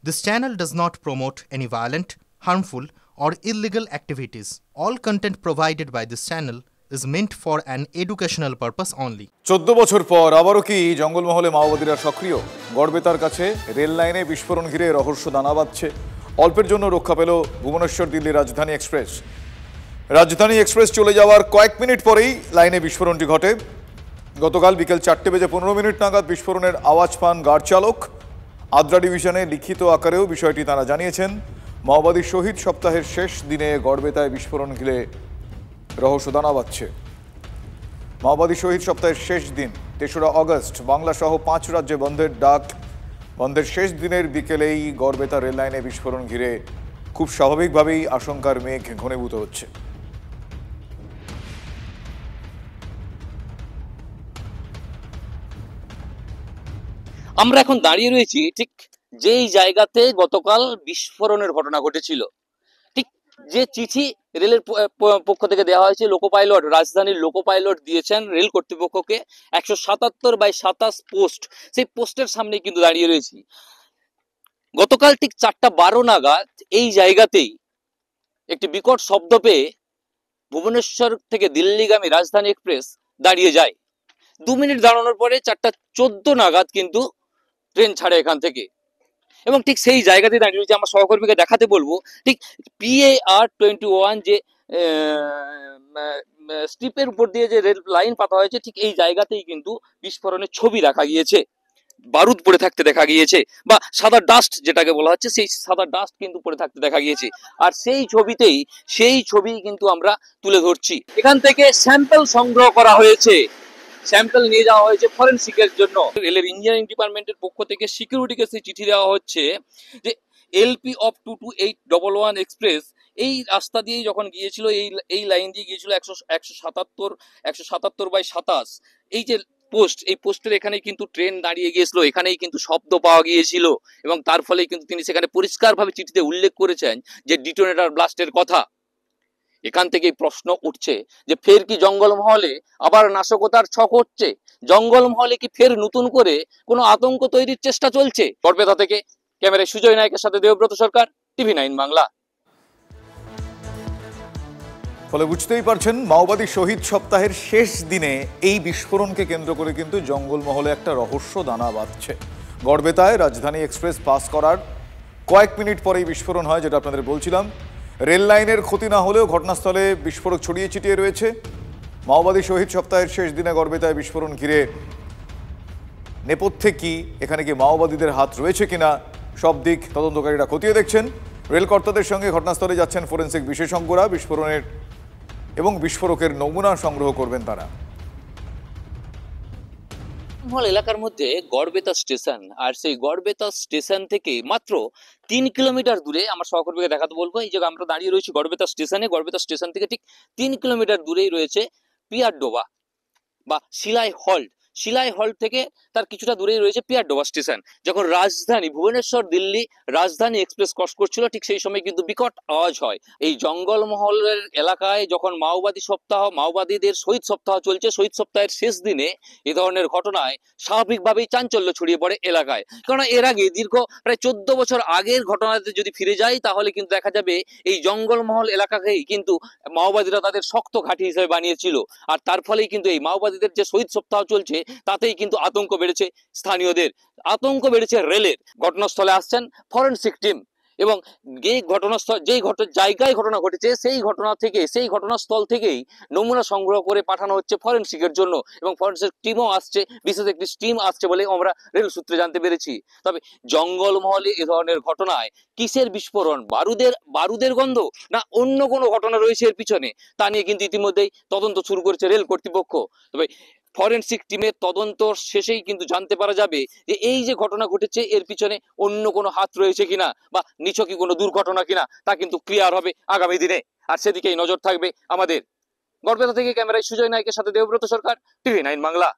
This channel does not promote any violent, harmful, or illegal activities. All content provided by this channel is meant for an educational purpose only. 14 বছর পর আবারও কি জঙ্গলমহলে মাওবাদীরা সক্রিয়? গড়বেতার কাছে rail লাইনে বিস্ফোরণ ঘিরে রহস্য দানা বাঁধছে। অল্পের জন্য রক্ষা পেল ভুবনেশ্বর দিল্লি রাজধানী এক্সপ্রেস। রাজধানী এক্সপ্রেস চলে যাওয়ার কয়েক মিনিট পরেই লাইনে বিস্ফোরণটি ঘটে। গতকাল বিকেল 4:15 নাগাদ বিস্ফোরণের আওয়াজ পান গার্ড চালক। আদ্রা ডিভিশনে লিখিত আকারেও বিষয়টি তারা জানিয়েছেন। মাওবাদী শহীদ সপ্তাহের শেষ দিনে গড়বেতায় বিস্ফোরণ ঘিরে রহস্য দানা বাঁধছে। মাওবাদী শহীদ সপ্তাহের শেষ দিন 3রা অগস্ট, বাংলা সহ 5 রাজ্যে বন্ধের ডাক। বন্ধের শেষ দিনের বিকেলেই গড়বেতা রেল লাইনে বিস্ফোরণ ঘিরে খুব স্বাভাবিকভাবেই আশঙ্কার মেঘ ঘনীভূত হচ্ছে। আমরা এখন দাঁড়িয়ে রয়েছি ঠিক যেই জায়গাতে গতকাল বিস্ফোরণের ঘটনা ঘটেছিল। ঠিক যে চিঠি রেলের পক্ষ থেকে দেওয়া হয়েছে, লোকো পাইলট, রাজধানীর লোকো পাইলট দিয়েছেন রেল কর্তৃপক্ষকে 177/27 পোস্ট, সেই পোস্টের সামনে কিন্তু দাঁড়িয়ে রয়েছি। গতকাল ঠিক 4:12 নাগাদ এই জায়গাতেই একটি বিকট শব্দ পেয়ে ভুবনেশ্বর থেকে দিল্লিগামী রাজধানী এক্সপ্রেস দাঁড়িয়ে যায়। 2 মিনিট দাঁড়ানোর পরে 4:14 নাগাদ কিন্তু ট্রেন ছাড়ে এখান থেকে, এবং ঠিক সেই জায়গাতে দাঁড়িয়ে রয়েছে। আমার সহকর্মীকে দেখাতে বলবো, ঠিক PAR 21 যে স্ট্রিপের উপর দিয়ে যে রেল লাইন পাতা হয়েছে, ঠিক এই জায়গাতেই কিন্তু বিস্ফোরণের ছবি দেখা গিয়েছে। বারুদ পড়ে থাকতে দেখা গিয়েছে, বা সাদা ডাস্ট যেটাকে বলা হচ্ছে, সেই সাদা ডাস্ট কিন্তু পড়ে থাকতে দেখা গিয়েছে। আর সেই ছবি কিন্তু আমরা তুলে ধরছি। এখান থেকে স্যাম্পল সংগ্রহ করা হয়েছে, স্যাম্পল নিয়ে যাওয়া হয়েছে ফরেনসিকের জন্য। রেলের ইঞ্জিনিয়ারিং ডিপার্টমেন্টের পক্ষ থেকে সিকিউরিটিকে সেই চিঠি দেওয়া হচ্ছে যে LP of 22811 এক্সপ্রেস এই রাস্তা দিয়েই যখন গিয়েছিল, এই লাইন দিয়ে গিয়েছিল 177/27। এই যে পোস্ট, এই পোস্টের এখানে কিন্তু ট্রেন দাঁড়িয়ে গিয়েছিল, এখানেই কিন্তু শব্দ পাওয়া গিয়েছিল, এবং তার ফলে কিন্তু তিনি সেখানে পরিষ্কারভাবে চিঠিতে উল্লেখ করেছেন যে ডিটোনেটর ব্লাস্টের কথা। এখান থেকেই প্রশ্ন উঠছে যে ফের কি জঙ্গলমহলে আবার নাশকতার ছক হচ্ছে? জঙ্গলমহলে কি ফের নতুন করে কোনো আতঙ্ক তৈরির চেষ্টা চলছে? গড়বেতা থেকে ক্যামেরায় সুজয় নায়কের সাথে দেবব্রত সরকার, TV9 বাংলা। ফলে বুঝতেই পারছেন, মাওবাদী শহীদ সপ্তাহের শেষ দিনে এই বিস্ফোরণকে কেন্দ্র করে কিন্তু জঙ্গলমহলে একটা রহস্য দানা বাঁধছে। গড়বেতায় রাজধানী এক্সপ্রেস পাস করার কয়েক মিনিট পরেই বিস্ফোরণ হয়, যেটা আপনাদের বলছিলাম। রেল লাইনের ক্ষতি না হলেও ঘটনাস্থলে বিস্ফোরক ছড়িয়ে ছিটিয়ে রয়েছে। মাওবাদী শহীদ সপ্তাহের শেষ দিনে গড়বেতায় বিস্ফোরণ ঘিরে নেপথ্যে কি, এখানে কি মাওবাদীদের হাত রয়েছে কিনা, সব দিক তদন্তকারীরা খতিয়ে দেখছেন। রেল কর্তাদের সঙ্গে ঘটনাস্থলে যাচ্ছেন ফরেনসিক বিশেষজ্ঞরা। বিস্ফোরণের এবং বিস্ফোরকের নমুনা সংগ্রহ করবেন তারা। মহল এলাকার মধ্যে গড়বেতা স্টেশন, আর সেই গড়বেতা স্টেশন থেকে মাত্র 3 কিলোমিটার দূরে, আমার সহকর্মীকে দেখাতে বলবো, এই জায়গায় আমরা দাঁড়িয়ে রয়েছি গড়বেতা স্টেশনে। গড়বেতা স্টেশন থেকে ঠিক 3 কিলোমিটার দূরেই রয়েছে পিয়ারডোবা বা শিলাই হল্ট থেকে তার কিছুটা দূরেই রয়েছে পিয়ারডোবা স্টেশন। যখন রাজধানী ভুবনেশ্বর দিল্লি রাজধানী এক্সপ্রেস ক্রস করছিল, ঠিক সেই সময় কিন্তু বিকট আওয়াজ হয়। এই জঙ্গলমহলের এলাকায় যখন মাওবাদীদের শহীদ সপ্তাহ চলছে, শহীদ সপ্তাহের শেষ দিনে এ ধরনের ঘটনায় স্বাভাবিকভাবেই চাঞ্চল্য ছড়িয়ে পড়ে এলাকায়। কারণ এর আগে দীর্ঘ প্রায় 14 বছর আগের ঘটনাতে যদি ফিরে যাই, তাহলে কিন্তু দেখা যাবে এই জঙ্গলমহল এলাকাকেই কিন্তু মাওবাদীরা তাদের শক্ত ঘাঁটি হিসেবে বানিয়েছিল। আর তার ফলেই কিন্তু এই মাওবাদীদের যে শহীদ সপ্তাহ চলছে, তাতেই কিন্তু আতঙ্ক বেড়েছে স্থানীয়দের, আতঙ্ক বেড়েছে রেলের। ঘটনাস্থলে আসছেন ফরেনসিক টিম, এবং যেই জায়গায় ঘটনা ঘটেছে সেই ঘটনাস্থল থেকেই নমুনা সংগ্রহ করে পাঠানো হচ্ছে ফরেনসিকের জন্য, এবং ফরেনসিক টিমও আসছে, বিশেষ একটি টিম আসছে বলে আমরা রেল সূত্রে জানতে পেরেছি। তবে জঙ্গলমহলে এ ধরনের ঘটনায় কিসের বিস্ফোরণ? বারুদের গন্ধ, না অন্য কোনো ঘটনা রয়েছে এর পিছনে? তা নিয়ে কিন্তু ইতিমধ্যেই তদন্ত শুরু করেছে রেল কর্তৃপক্ষ। তবে ফরেনসিক টিমের তদন্ত শেষেই কিন্তু জানতে পারা যাবে যে এই যে ঘটনা ঘটেছে, এর পিছনে অন্য কোনো হাত রয়েছে কিনা, বা নিছকই কোনো দুর্ঘটনা কিনা, তা কিন্তু ক্লিয়ার হবে আগামী দিনে। আর সেদিকেই নজর থাকবে আমাদের। গড়বেতা থেকে ক্যামেরায় সুজয় নায়কের সাথে দেবব্রত সরকার, TV9 বাংলা।